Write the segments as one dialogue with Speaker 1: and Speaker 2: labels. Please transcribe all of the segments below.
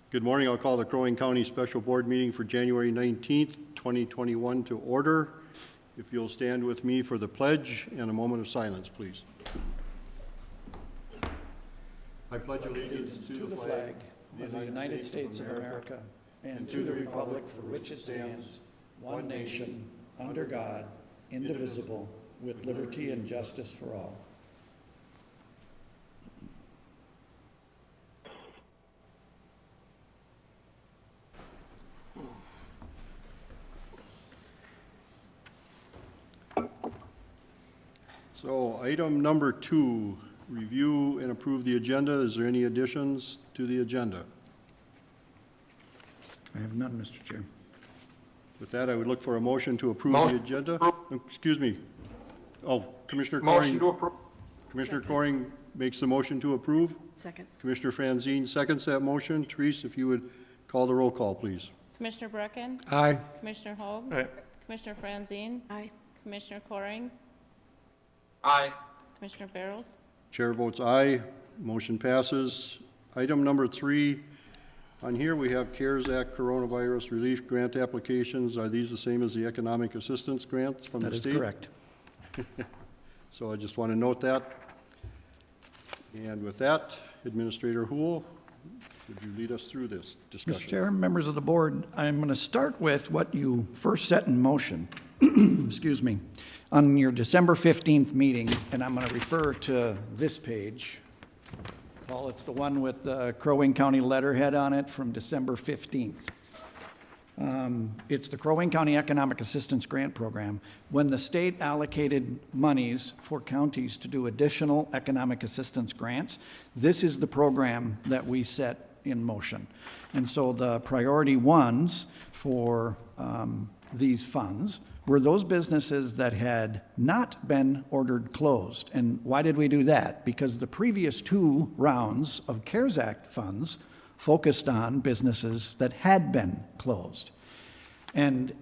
Speaker 1: Good morning. I'll call the Crow Wing County Special Board meeting for January 19th, 2021 to order. If you'll stand with me for the pledge and a moment of silence, please. I pledge allegiance to the flag
Speaker 2: of the United States of America and to the republic for which it stands, one nation, under God, indivisible, with liberty and justice for all.
Speaker 1: So item number 2, review and approve the agenda. Is there any additions to the agenda?
Speaker 2: I have none, Mr. Chair.
Speaker 1: With that, I would look for a motion to approve the agenda. Excuse me. Oh, Commissioner
Speaker 3: Motion to
Speaker 1: Coring.
Speaker 3: approve.
Speaker 1: Commissioner Coring makes the motion to approve.
Speaker 4: Second.
Speaker 1: Commissioner Franzine seconds that motion. Therese, if you would call the roll call, please.
Speaker 5: Commissioner Brecken?
Speaker 6: Aye.
Speaker 5: Commissioner Hoag?
Speaker 6: Aye.
Speaker 5: Commissioner Franzine?
Speaker 4: Aye.
Speaker 5: Commissioner Coring?
Speaker 3: Aye.
Speaker 5: Commissioner Barrows?
Speaker 1: Chair votes aye. Motion passes. Item number 3, on here we have CARES Act Coronavirus Relief Grant applications. Are these the same as the economic assistance grants from the state?
Speaker 2: That is correct.
Speaker 1: So I just want to note that. And with that, Administrator Houle, would you lead us through this discussion?
Speaker 2: Mr. Chair, members of the board, I'm going to start with what you first set in motion, excuse me, on your December 15th meeting, and I'm going to refer to this page. Paul, it's the one with the Crow Wing County letterhead on it from December 15th. It's the Crow Wing County Economic Assistance Grant Program. When the state allocated monies for counties to do additional economic assistance grants, this is the program that we set in motion. And so the priority ones for these funds were those businesses that had not been ordered closed. And why did we do that? Because the previous 2 rounds of CARES Act funds focused on businesses that had been closed. And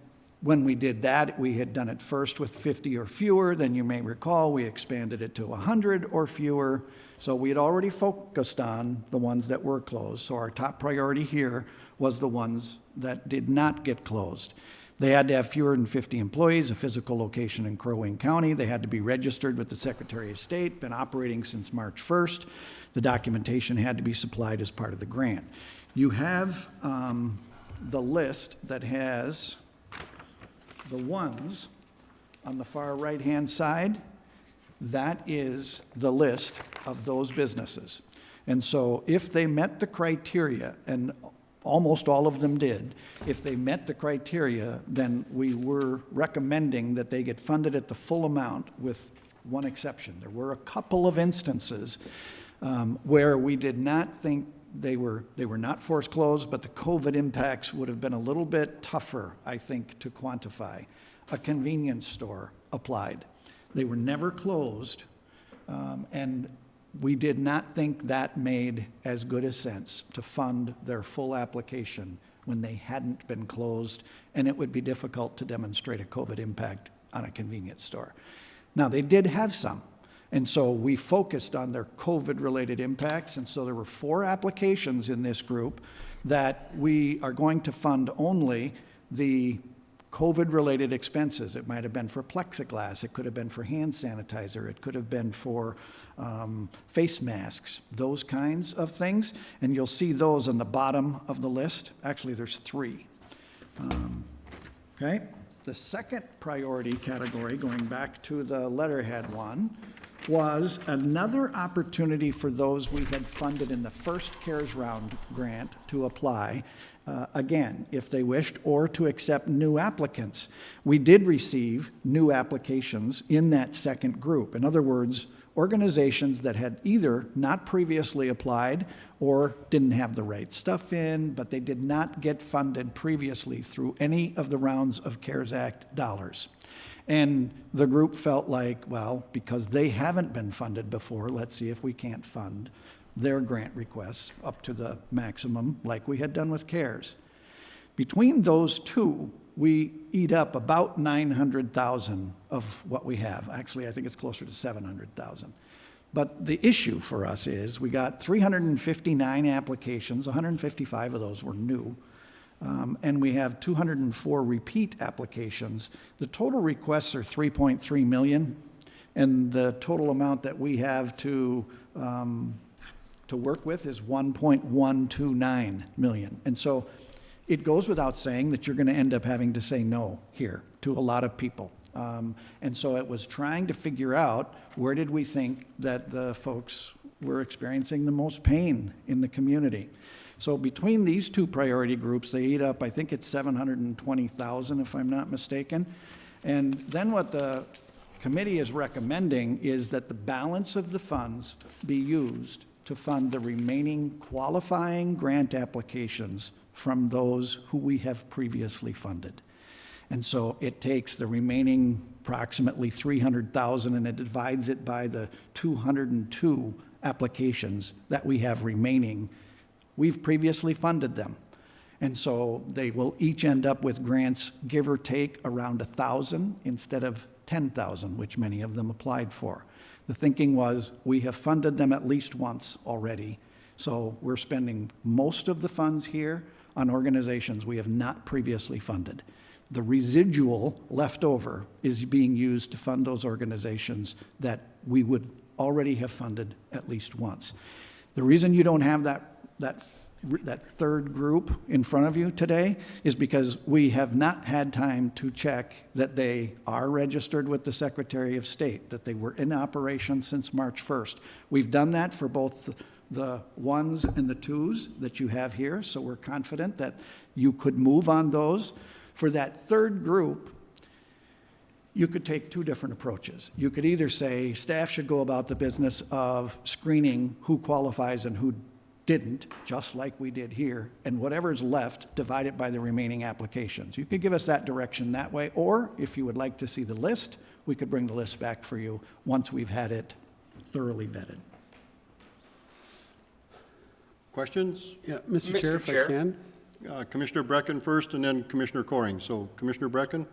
Speaker 2: when we did that, we had done it first with 50 or fewer. Then you may recall we expanded it to 100 or fewer. So we had already focused on the ones that were closed. So our top priority here was the ones that did not get closed. They had to have fewer than 50 employees, a physical location in Crow Wing County. They had to be registered with the Secretary of State, been operating since March 1st. The documentation had to be supplied as part of the grant. You have the list that has the ones on the far right-hand side. That is the list of those businesses. And so if they met the criteria, and almost all of them did, if they met the criteria, then we were recommending that they get funded at the full amount with one exception. There were a couple of instances where we did not think they were not forced closed, but the COVID impacts would have been a little bit tougher, I think, to quantify. A convenience store applied. They were never closed, and we did not think that made as good a sense to fund their full application when they hadn't been closed, and it would be difficult to demonstrate a COVID impact on a convenience store. Now, they did have some, and so we focused on their COVID-related impacts, and so there were 4 applications in this group that we are going to fund only the COVID-related expenses. It might have been for plexiglass, it could have been for hand sanitizer, it could have been for face masks, those kinds of things. And you'll see those on the bottom of the list. Actually, there's 3. Okay. The second priority category, going back to the letterhead one, was another opportunity for those we had funded in the first CARES round grant to apply again, if they wished, or to accept new applicants. We did receive new applications in that second group. In other words, organizations that had either not previously applied or didn't have the right stuff in, but they did not get funded previously through any of the rounds of CARES Act dollars. And the group felt like, well, because they haven't been funded before, let's see if we can't fund their grant requests up to the maximum like we had done with CARES. Between those 2, we eat up about 900,000 of what we have. Actually, I think it's closer to 700,000. But the issue for us is, we got 359 applications, 155 of those were new, and we have 204 repeat applications. The total requests are 3.3 million, and the total amount that we have to work with is 1.129 million. And so it goes without saying that you're going to end up having to say no here to a lot of people. And so it was trying to figure out, where did we think that the folks were experiencing the most pain in the community? So between these two priority groups, they eat up, I think it's 720,000 if I'm not mistaken. And then what the committee is recommending is that the balance of the funds be used to fund the remaining qualifying grant applications from those who we have previously funded. And so it takes the remaining approximately 300,000 and it divides it by the 202 applications that we have remaining. We've previously funded them. And so they will each end up with grants, give or take, around 1,000 instead of 10,000, which many of them applied for. The thinking was, we have funded them at least once already, so we're spending most of the funds here on organizations we have not previously funded. The residual left over is being used to fund those organizations that we would already have funded at least once. The reason you don't have that third group in front of you today is because we have not had time to check that they are registered with the Secretary of State, that they were in operation since March 1st. We've done that for both the ones and the twos that you have here, so we're confident that you could move on those. For that third group, you could take two different approaches. You could either say staff should go about the business of screening who qualifies and who didn't, just like we did here, and whatever's left, divide it by the remaining applications. You could give us that direction that way, or if you would like to see the list, we could bring the list back for you once we've had it thoroughly vetted.
Speaker 1: Questions?
Speaker 4: Yeah, Mr.
Speaker 3: Mr.
Speaker 4: Chair, if
Speaker 3: Chair.
Speaker 4: I can.
Speaker 1: Commissioner Brecken first, and then Commissioner Coring. So Commissioner Brecken?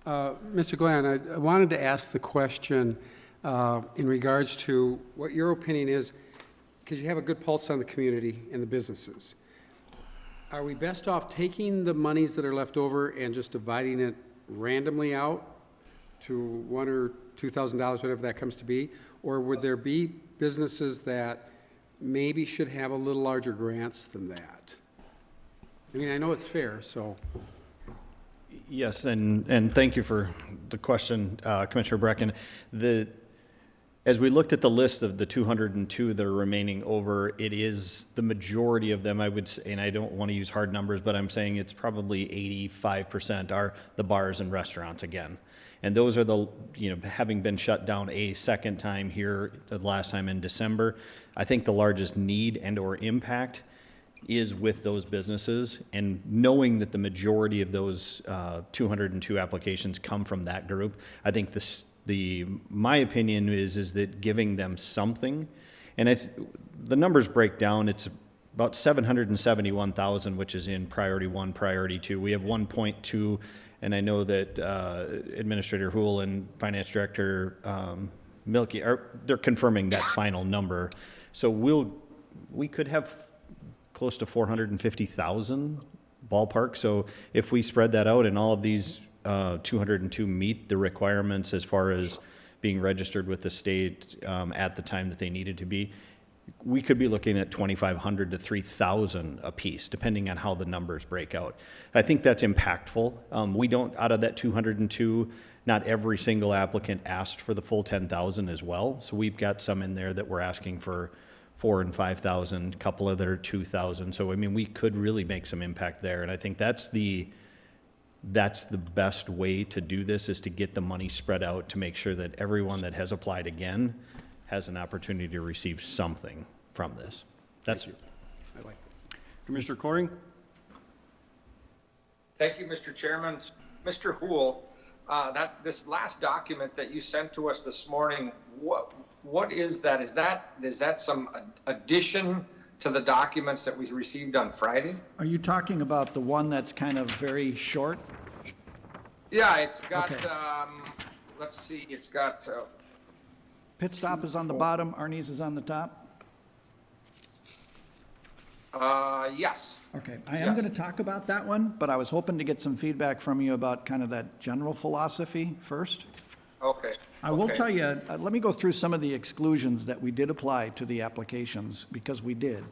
Speaker 4: Mr. Glenn, I wanted to ask the question in regards to what your opinion is, because you have a good pulse on the community and the businesses. Are we best off taking the monies that are left over and just dividing it randomly out to $1,000 or $2,000, whatever that comes to be? Or would there be businesses that maybe should have a little larger grants than that? I mean, I know it's fair, so.
Speaker 6: Yes, and thank you for the question, Commissioner Brecken. As we looked at the list of the 202 that are remaining over, it is the majority of them, I would say, and I don't want to use hard numbers, but I'm saying it's probably 85% are the bars and restaurants again. And those are the, having been shut down a second time here, the last time in December, I think the largest need and or impact is with those businesses, and knowing that the majority of those 202 applications come from that group, I think my opinion is that giving them something, and the numbers break down, it's about 771,000, which is in priority 1, priority 2. We have 1.2, and I know that Administrator Houle and Finance Director Milky they're confirming that final number. So we could have close to 450,000 ballpark. So if we spread that out and all of these 202 meet the requirements as far as being registered with the state at the time that they needed to be, we could be looking at 2,500 to 3,000 apiece, depending on how the numbers break out. I think that's impactful. We don't, out of that 202, not every single applicant asked for the full 10,000 as well. So we've got some in there that we're asking for 4,000 and 5,000, a couple of that are 2,000. So, I mean, we could really make some impact there. And I think that's the best way to do this, is to get the money spread out to make sure that everyone that has applied again has an opportunity to receive something from this. That's it.
Speaker 4: I like
Speaker 1: Commissioner Coring?
Speaker 3: Thank you, Mr. Chairman. Mr. Houle, this last document that you sent to us this morning, what is that? Is that some addition to the documents that we received on Friday?
Speaker 2: Are you talking about the one that's kind of very short?
Speaker 3: Yeah, it's got,
Speaker 2: Okay.
Speaker 3: let's see, it's got
Speaker 2: Pit Stop is on the bottom, Arnie's is on the top?
Speaker 3: Yes.
Speaker 2: Okay, I am going to talk about that one, but I was hoping to get some feedback from you about kind of that general philosophy first.
Speaker 3: Okay.
Speaker 2: I will
Speaker 3: Okay.
Speaker 2: tell you, let me go through some of the exclusions that we did apply to the applications, because we did.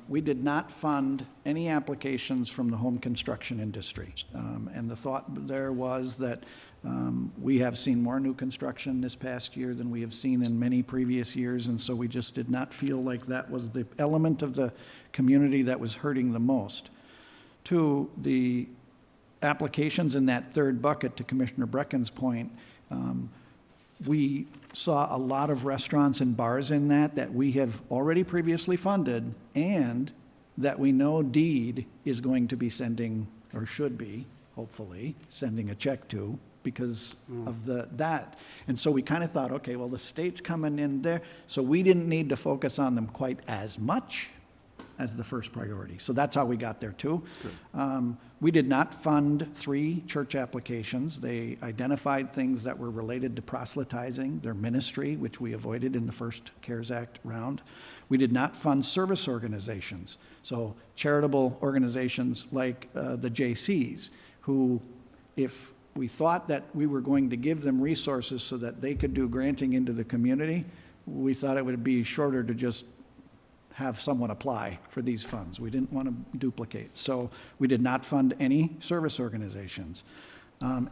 Speaker 2: We did not fund any applications from the home construction industry. And the thought there was that we have seen more new construction this past year than we have seen in many previous years, and so we just did not feel like that was the element of the community that was hurting the most. Two, the applications in that third bucket, to Commissioner Brecken's point, we saw a lot of restaurants and bars in that we have already previously funded, and that we know DEED is going to be sending, or should be, hopefully, sending a check to because of that. And so we kind of thought, okay, well, the state's coming in there, so we didn't need to focus on them quite as much as the first priority. So that's how we got there too. We did not fund 3 church applications. They identified things that were related to proselytizing, their ministry, which we avoided in the first CARES Act round. We did not fund service organizations. So charitable organizations like the JCs, who, if we thought that we were going to give them resources so that they could do granting into the community, we thought it would be shorter to just have someone apply for these funds. We didn't want to duplicate. So we did not fund any service organizations.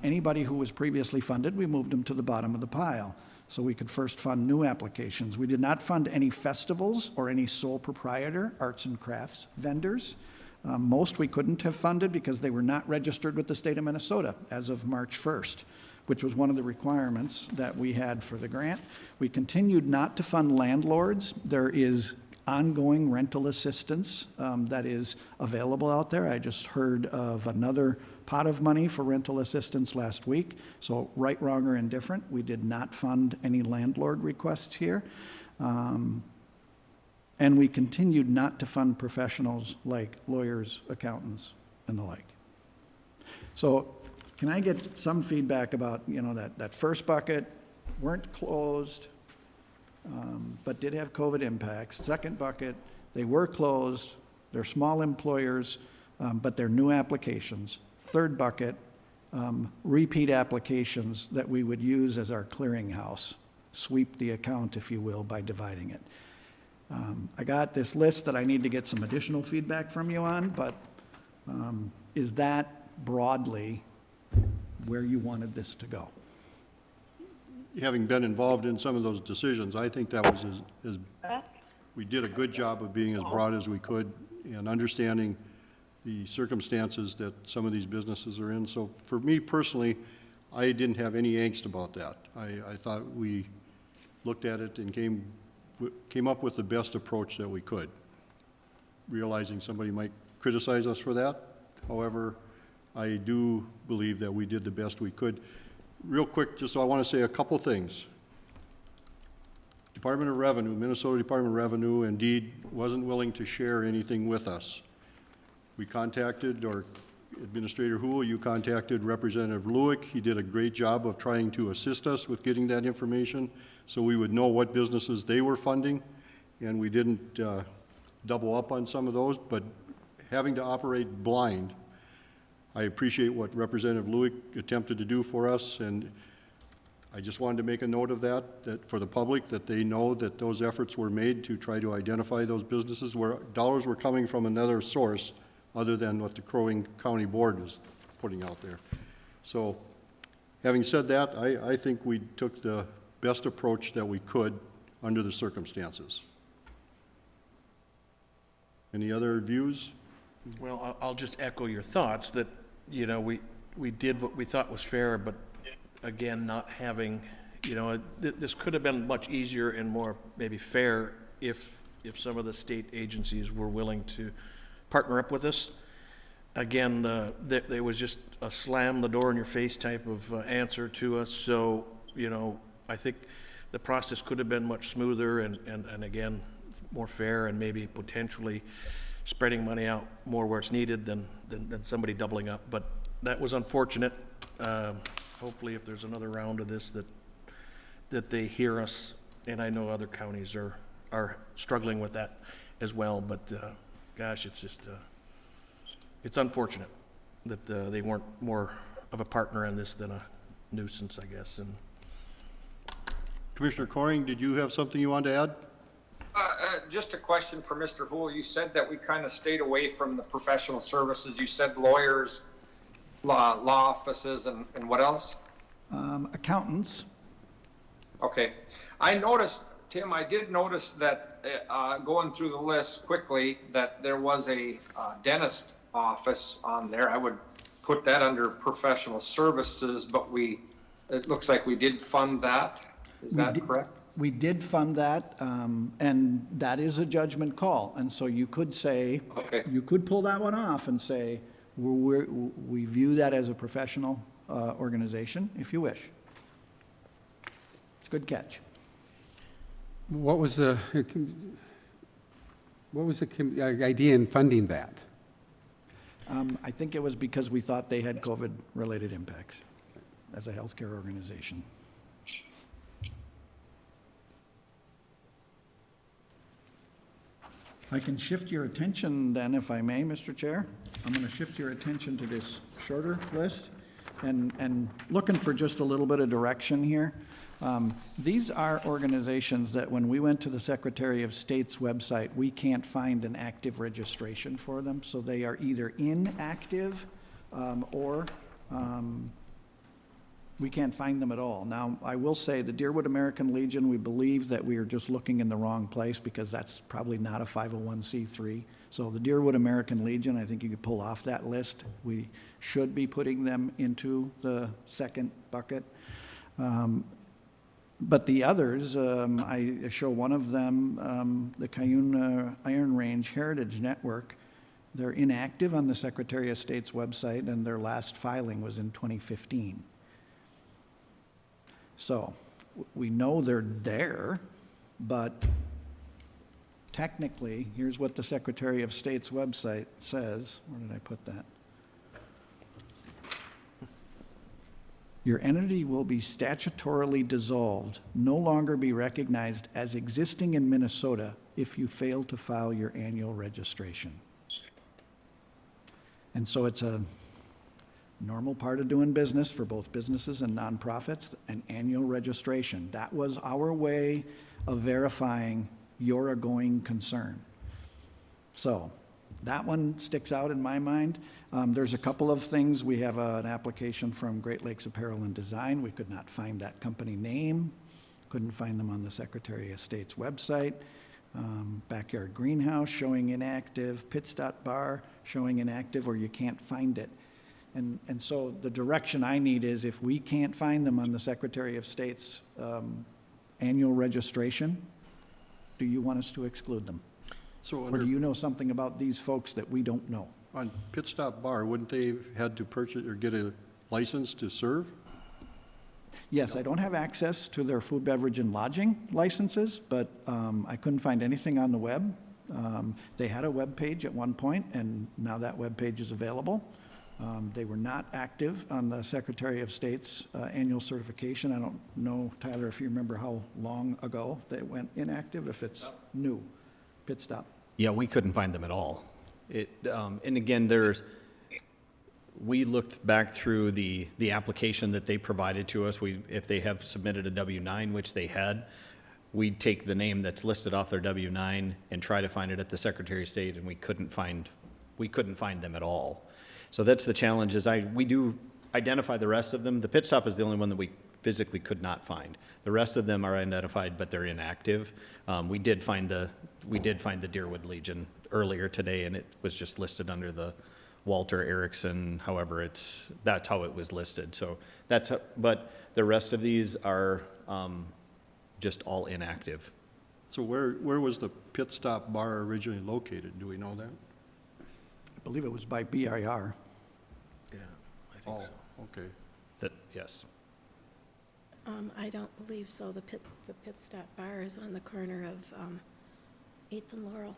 Speaker 2: Anybody who was previously funded, we moved them to the bottom of the pile so we could first fund new applications. We did not fund any festivals or any sole proprietor arts and crafts vendors. Most we couldn't have funded because they were not registered with the state of Minnesota as of March 1st, which was one of the requirements that we had for the grant. We continued not to fund landlords. There is ongoing rental assistance that is available out there. I just heard of another pot of money for rental assistance last week. So right, wrong, or indifferent, we did not fund any landlord requests here. And we continued not to fund professionals like lawyers, accountants, and the like. So can I get some feedback about, that first bucket, weren't closed, but did have COVID impacts. Second bucket, they were closed, they're small employers, but they're new applications. Third bucket, repeat applications that we would use as our clearinghouse, sweep the account, if you will, by dividing it. I got this list that I need to get some additional feedback from you on, but is that broadly where you wanted this to go?
Speaker 1: Having been involved in some of those decisions, I think that was we did a good job of being as broad as we could and understanding the circumstances that some of these businesses are in. So for me personally, I didn't have any angst about that. I thought we looked at it and came up with the best approach that we could, realizing somebody might criticize us for that. However, I do believe that we did the best we could. Real quick, just I want to say a couple things. Department of Revenue, Minnesota Department of Revenue, indeed wasn't willing to share anything with us. We contacted, or Administrator Houle, you contacted Representative Lewick. He did a great job of trying to assist us with getting that information so we would know what businesses they were funding, and we didn't double up on some of those, but having to operate blind, I appreciate what Representative Lewick attempted to do for us, and I just wanted to make a note of that for the public, that they know that those efforts were made to try to identify those businesses where dollars were coming from another source other than what the Crow Wing County Board is putting out there. So, having said that, I think we took the best approach that we could under the circumstances. Any other views?
Speaker 7: Well, I'll just echo your thoughts that, we did what we thought was fair, but again, not having, this could have been much easier and more maybe fair if some of the state agencies were willing to partner up with us. Again, there was just a slam the door in your face type of answer to us. So, I think the process could have been much smoother and again, more fair and maybe potentially spreading money out more where it's needed than somebody doubling up. But that was unfortunate. Hopefully if there's another round of this, that that they hear us, and I know other counties are struggling with that as well, but, gosh, it's just, it's unfortunate that they weren't more of a partner in this than a nuisance, I guess, and
Speaker 1: Commissioner Coring, did you have something you wanted to add?
Speaker 3: Just a question for Mr. Hool. You said that we kind of stayed away from the professional services. You said lawyers, law offices, and what else?
Speaker 2: Accountants,
Speaker 3: Okay. I noticed, Tim, I did notice that going through the list quickly, that there was a dentist office on there. I would put that under professional services, but it looks like we did fund that. Is that correct?
Speaker 2: we did fund that, and that is a judgment call. And so you could say,
Speaker 3: Okay.
Speaker 2: you could pull that one off and say, we view that as a professional organization, if you wish. It's a good catch.
Speaker 4: What was the idea in funding that?
Speaker 2: I think it was because we thought they had COVID-related impacts as a healthcare organization. I can shift your attention then, if I may, Mr. Chair. I'm going to shift your attention to this shorter list and looking for just a little bit of direction here. These are organizations that when we went to the Secretary of State's website, we can't find an active registration for them. So they are either inactive or we can't find them at all. Now, I will say the Deerwood American Legion, we believe that we are just looking in the wrong place because that's probably not a 501c3. So the Deerwood American Legion, I think you could pull off that list. We should be putting them into the second bucket. But the others, I show one of them, the Cuyuna Iron Range Heritage Network. They're inactive on the Secretary of State's website, and their last filing was in 2015. So we know they're there, but technically, here's what the Secretary of State's website says. Where did I put that? Your entity will be statutorily dissolved, no longer be recognized as existing in Minnesota if you fail to file your annual registration. And so it's a normal part of doing business for both businesses and nonprofits, an annual registration. That was our way of verifying you're a going concern. So that one sticks out in my mind. There's a couple of things. We have an application from Great Lakes Apparel and Design. We could not find that company name. Couldn't find them on the Secretary of State's website. Backyard Greenhouse showing inactive. Pit Stop Bar showing inactive, or you can't find it. And so the direction I need is if we can't find them on the Secretary of State's annual registration, do you want us to exclude them?
Speaker 1: So
Speaker 2: Or
Speaker 1: under,
Speaker 2: do you know something about these folks that we don't know?
Speaker 1: on Pit Stop Bar, wouldn't they have had to purchase or get a license to serve?
Speaker 2: Yes, I don't have access to their food, beverage, and lodging licenses, but I couldn't find anything on the web. They had a web page at one point, and now that web page is available. They were not active on the Secretary of State's annual certification. I don't know, Tyler, if you remember how long ago they went inactive, if it's new. Pit Stop.
Speaker 6: Yeah, we couldn't find them at all. And again, we looked back through the application that they provided to us. If they have submitted a W-9, which they had, we'd take the name that's listed off their W-9 and try to find it at the Secretary of State, and we couldn't find them at all. So that's the challenge, is we do identify the rest of them. The Pit Stop is the only one that we physically could not find. The rest of them are identified, but they're inactive. We did find the Deerwood Legion earlier today, and it was just listed under the Walter Erickson, however that's how it was listed. So but the rest of these are just all inactive.
Speaker 1: So where was the Pit Stop Bar originally located? Do we know that?
Speaker 2: I believe it was by BIR.
Speaker 7: yeah, I think so.
Speaker 1: Okay.
Speaker 6: Yes.
Speaker 8: I don't believe so. The Pit Stop Bar is on the corner of 8th and Laurel,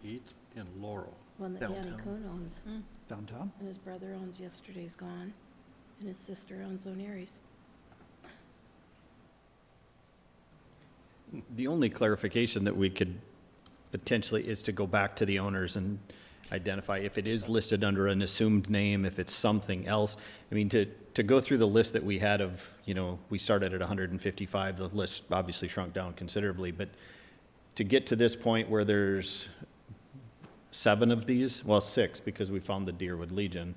Speaker 1: 8th and Laurel.
Speaker 8: one that Danny
Speaker 7: Downtown.
Speaker 8: Kuhn owns,
Speaker 2: Downtown?
Speaker 8: and his brother owns Yesterday's Gone. and his sister owns O'Nearry's.
Speaker 6: The only clarification that we could potentially is to go back to the owners and identify if it is listed under an assumed name, if it's something else. I mean, to go through the list that we had of, we started at 155, the list obviously shrunk down considerably, but to get to this point where there's 7 of these, well, 6, because we found the Deerwood Legion,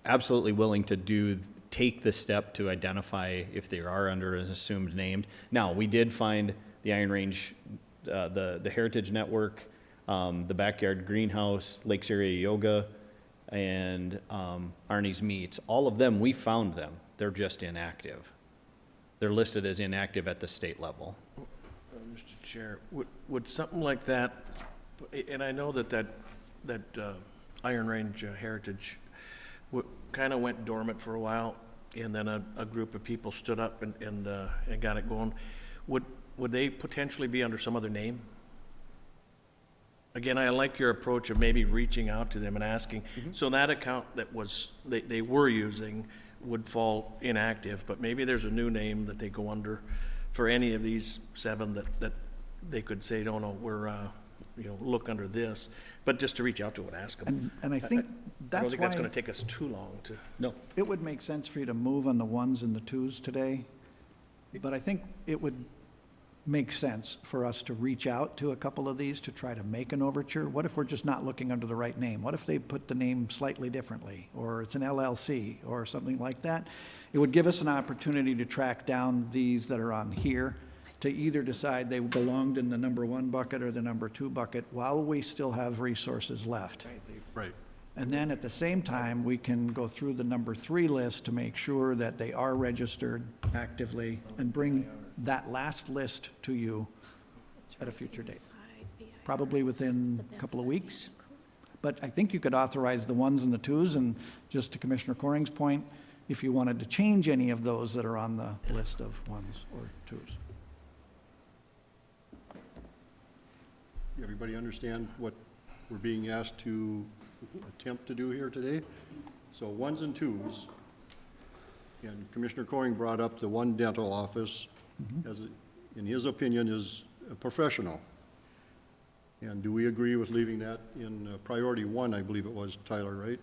Speaker 6: absolutely willing to take the step to identify if they are under an assumed name. Now, we did find the Iron Range, the Heritage Network, the Backyard Greenhouse, Lakes Area Yoga, and Arnie's Meats. All of them, we found them. They're just inactive. They're listed as inactive at the state level.
Speaker 7: Mr. Chair, would something like that, and I know that Iron Range Heritage kind of went dormant for a while, and then a group of people stood up and got it going. Would they potentially be under some other name? Again, I like your approach of maybe reaching out to them and asking. So that account that they were using would fall inactive, but maybe there's a new name that they go under for any of these 7 that they could say, no, we're, look under this, but just to reach out to and ask them.
Speaker 2: And I think
Speaker 7: I don't
Speaker 2: that's
Speaker 7: think that's
Speaker 2: why
Speaker 7: gonna take us too long to.
Speaker 6: No.
Speaker 2: it would make sense for you to move on the 1s and the 2s today. But I think it would make sense for us to reach out to a couple of these to try to make an overture. What if we're just not looking under the right name? What if they put the name slightly differently, or it's an LLC or something like that? It would give us an opportunity to track down these that are on here, to either decide they belonged in the number 1 bucket or the number 2 bucket while we still have resources left.
Speaker 1: Right.
Speaker 2: And then at the same time, we can go through the number 3 list to make sure that they are registered actively and bring that last list to you at a future date, probably within a couple of weeks. But I think you could authorize the 1s and the 2s, and just to Commissioner Coring's point, if you wanted to change any of those that are on the list of 1s or 2s.
Speaker 1: Everybody understand what we're being asked to attempt to do here today? So 1s and 2s, and Commissioner Coring brought up the one dental office, in his opinion, is a professional. And do we agree with leaving that in priority 1, I believe it was, Tyler, right?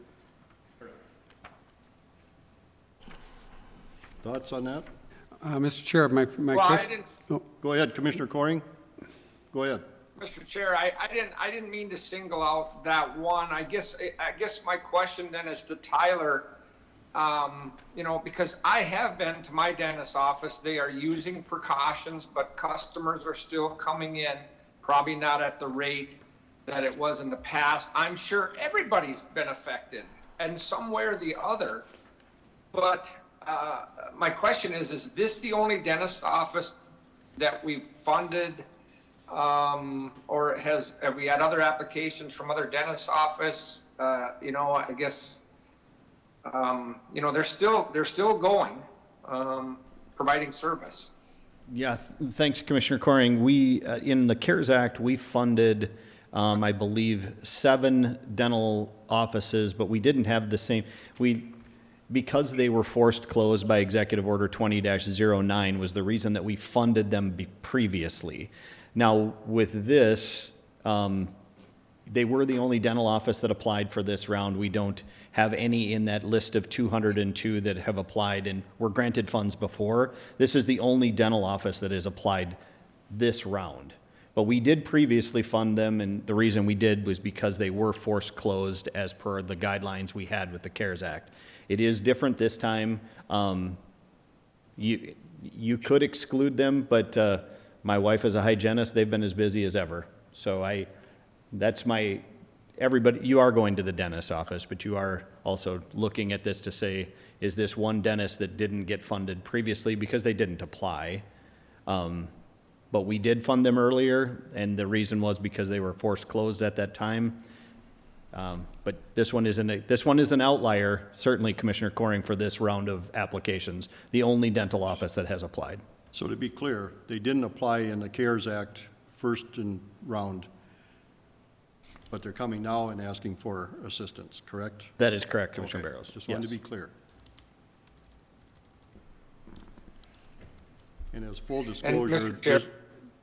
Speaker 1: Thoughts on that?
Speaker 4: Mr. Chair, my
Speaker 3: Well, I
Speaker 4: question.
Speaker 3: didn't,
Speaker 1: Go ahead, Commissioner Coring. Go ahead.
Speaker 3: Mr. Chair, I didn't mean to single out that one. I guess my question then is to Tyler, because I have been to my dentist's office. They are using precautions, but customers are still coming in, probably not at the rate that it was in the past. I'm sure everybody's been affected in some way or the other. But my question is this the only dentist office that we've funded? Or have we had other applications from other dentist office? I guess, they're still going, providing service.
Speaker 6: Yeah, thanks, Commissioner Coring. We, in the CARES Act, we funded, I believe, 7 dental offices, but we didn't have the same, because they were forced closed by Executive Order 20-09 was the reason that we funded them previously. Now, with this, they were the only dental office that applied for this round. We don't have any in that list of 202 that have applied and were granted funds before. This is the only dental office that has applied this round. But we did previously fund them, and the reason we did was because they were forced closed as per the guidelines we had with the CARES Act. It is different this time. You could exclude them, but my wife is a hygienist. They've been as busy as ever. So everybody, you are going to the dentist's office, but you are also looking at this to say, is this one dentist that didn't get funded previously because they didn't apply? But we did fund them earlier, and the reason was because they were forced closed at that time. But this one is an outlier, certainly, Commissioner Coring, for this round of applications, the only dental office that has applied.
Speaker 1: So to be clear, they didn't apply in the CARES Act first round, but they're coming now and asking for assistance, correct?
Speaker 6: That is correct, Commissioner
Speaker 1: Okay,
Speaker 6: Barrows.
Speaker 1: just wanted to
Speaker 6: Yes.
Speaker 1: be clear. And as full disclosure,
Speaker 3: Mr. Chair-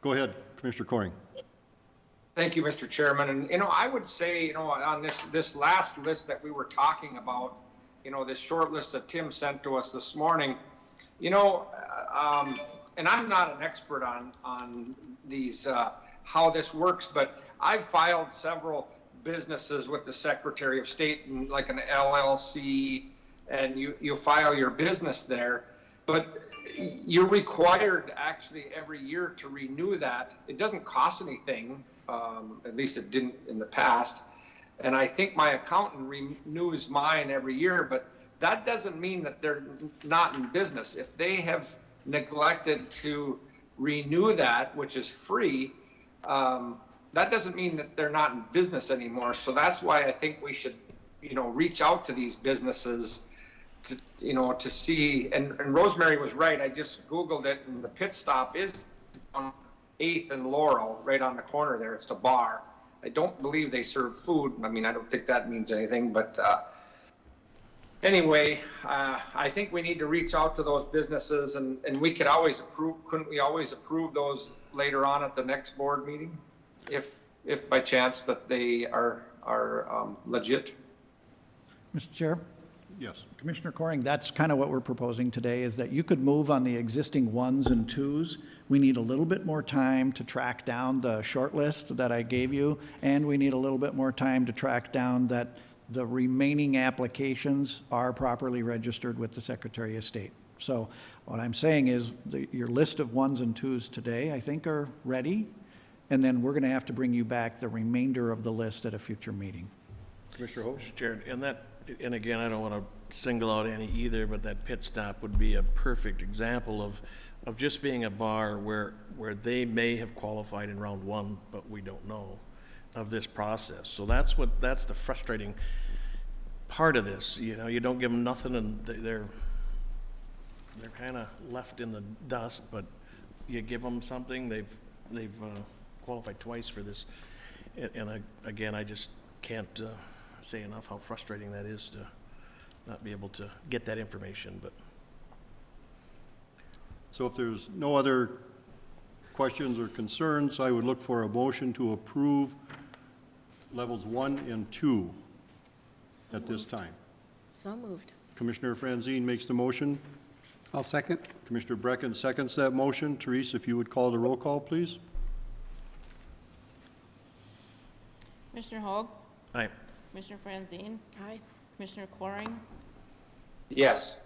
Speaker 1: go ahead, Commissioner Coring.
Speaker 3: Thank you, Mr. Chairman. And, you know, I would say, you know, on this last list that we were talking about, you know, this short list that Tim sent to us this morning, you know, and I'm not an expert on these, how this works, but I've filed several businesses with the Secretary of State, and like an LLC, and you file your business there, but you're required actually every year to renew that. It doesn't cost anything, at least it didn't in the past. And I think my accountant renews mine every year, but that doesn't mean that they're not in business. If they have neglected to renew that, which is free, that doesn't mean that they're not in business anymore. So that's why I think we should, you know, reach out to these businesses to, you know, to see, and Rosemary was right. I just Googled it, and the Pit Stop is on 8th and Laurel, right on the corner there. It's a bar. I don't believe they serve food. I mean, I don't think that means anything, but anyway, I think we need to reach out to those businesses, and we could always approve, couldn't we always approve those later on at the next board meeting? If by chance that they are legit.
Speaker 2: Mr. Chair?
Speaker 1: Yes.
Speaker 2: Commissioner Coring, that's kind of what we're proposing today, is that you could move on the existing 1s and 2s. We need a little bit more time to track down the short list that I gave you, and we need a little bit more time to track down that the remaining applications are properly registered with the Secretary of State. So what I'm saying is your list of 1s and 2s today, I think, are ready, and then we're going to have to bring you back the remainder of the list at a future meeting.
Speaker 1: Commissioner Hope?
Speaker 7: Mr. Chair, and again, I don't want to single out any either, but that Pit Stop would be a perfect example of just being a bar where they may have qualified in round 1, but we don't know of this process. So that's the frustrating part of this. You know, you don't give them nothing, and they're kind of left in the dust, but you give them something, they've qualified twice for this. And again, I just can't say enough how frustrating that is to not be able to get that information, but.
Speaker 1: So if there's no other questions or concerns, I would look for a motion to approve levels 1 and 2
Speaker 8: So
Speaker 1: at this
Speaker 8: moved.
Speaker 1: time.
Speaker 8: So moved.
Speaker 1: Commissioner Franzine makes the motion.
Speaker 4: I'll second.
Speaker 1: Commissioner Brecken seconds that motion. Therese, if you would call the roll call, please.
Speaker 5: Commissioner Hoag,
Speaker 7: Aye.
Speaker 5: Commissioner Franzine,
Speaker 8: Aye.
Speaker 5: Commissioner Coring,
Speaker 3: Yes.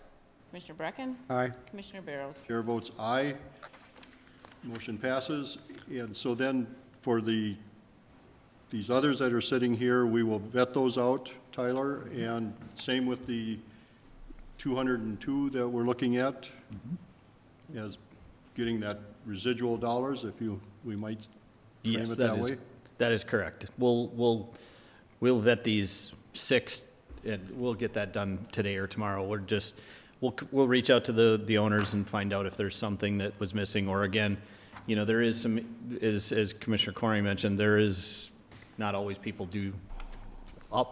Speaker 5: Commissioner Brecken,
Speaker 4: Aye.
Speaker 5: Commissioner Barrows.
Speaker 1: Chair votes aye. Motion passes. And so then for these others that are sitting here, we will vet those out, Tyler, and same with the 202 that we're looking at as getting that residual dollars, we might frame
Speaker 6: Yes,
Speaker 1: it that way.
Speaker 6: that is correct. We'll vet these 6, and we'll get that done today or tomorrow. We'll reach out to the owners and find out if there's something that was missing, or again, you know, there is some, as Commissioner Coring mentioned, there is not always people do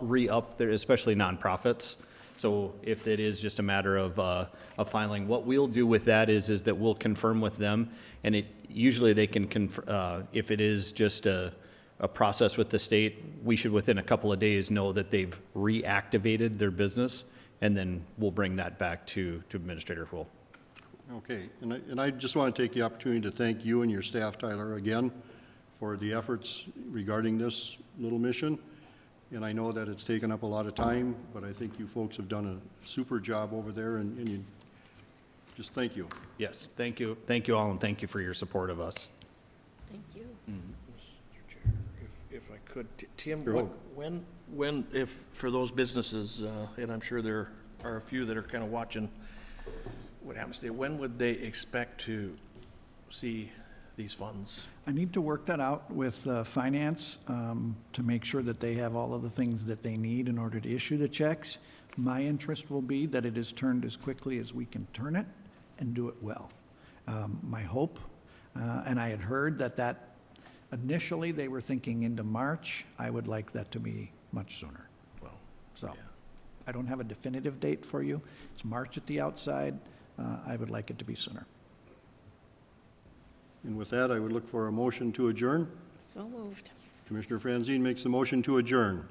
Speaker 6: re-up there, especially nonprofits. So if it is just a matter of filing, what we'll do with that is that we'll confirm with them, and usually they can if it is just a process with the state, we should within a couple of days know that they've reactivated their business, and then we'll bring that back to Administrator Hool.
Speaker 1: Okay, and I just want to take the opportunity to thank you and your staff, Tyler, again, for the efforts regarding this little mission. And I know that it's taken up a lot of time, but I think you folks have done a super job over there, and you, just thank you.
Speaker 6: Yes, thank you all, and thank you for your support of us.
Speaker 8: Thank you.
Speaker 7: Mr. Chair, if I could, Tim,
Speaker 1: Sure.
Speaker 7: when, if, for those businesses, and I'm sure there are a few that are kind of watching what happens there, when would they expect to see these funds?
Speaker 2: I need to work that out with finance to make sure that they have all of the things that they need in order to issue the checks. My interest will be that it is turned as quickly as we can turn it and do it well. My hope, and I had heard that initially they were thinking into March. I would like that to be much sooner.
Speaker 7: Well,
Speaker 2: So
Speaker 7: yeah.
Speaker 2: I don't have a definitive date for you. It's March at the outside. I would like it to be sooner.
Speaker 1: And with that, I would look for a motion to adjourn.
Speaker 8: So moved.
Speaker 1: Commissioner Franzine makes the motion to adjourn.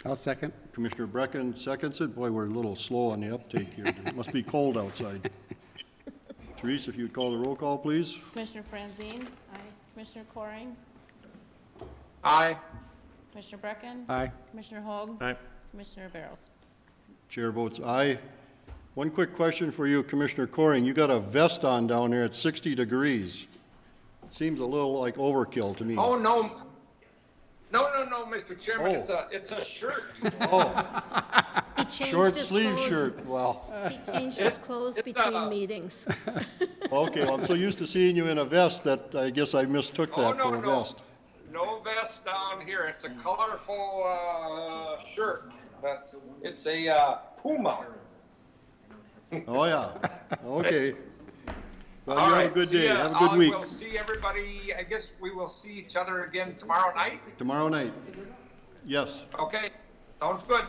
Speaker 4: I'll second.
Speaker 1: Commissioner Brecken seconds it. Boy, we're a little slow on the uptake here. It must be cold outside. Therese, if you'd call the roll call, please.
Speaker 5: Commissioner Franzine. Aye. Commissioner Coring.
Speaker 3: Aye.
Speaker 5: Commissioner Brecken.
Speaker 4: Aye.
Speaker 5: Commissioner Hoag.
Speaker 7: Aye.
Speaker 5: Commissioner Barrows.
Speaker 1: Chair votes aye. One quick question for you, Commissioner Coring. You got a vest on down there at 60 degrees. Seems a little like overkill to me.
Speaker 3: Oh, no. No, Mr. Chairman,
Speaker 1: Oh.
Speaker 3: it's a shirt.
Speaker 1: Oh,
Speaker 8: He changed
Speaker 1: short
Speaker 8: his
Speaker 1: sleeve
Speaker 8: clothes-
Speaker 1: shirt. Wow.
Speaker 8: He changed his clothes between meetings.
Speaker 1: Okay, well, I'm so used to seeing you in a vest that I guess I mistook
Speaker 3: Oh,
Speaker 1: that
Speaker 3: no,
Speaker 1: for a
Speaker 3: no.
Speaker 1: vest.
Speaker 3: No vest down here. It's a colorful, shirt, but it's a, Puma.
Speaker 1: Oh, yeah. Okay. Well,
Speaker 3: All
Speaker 1: you have a
Speaker 3: right,
Speaker 1: good
Speaker 3: see
Speaker 1: day.
Speaker 3: ya.
Speaker 1: Have a good week.
Speaker 3: I will see everybody, I guess we will see each other again tomorrow night.
Speaker 1: Tomorrow night. Yes.
Speaker 3: Okay, sounds good.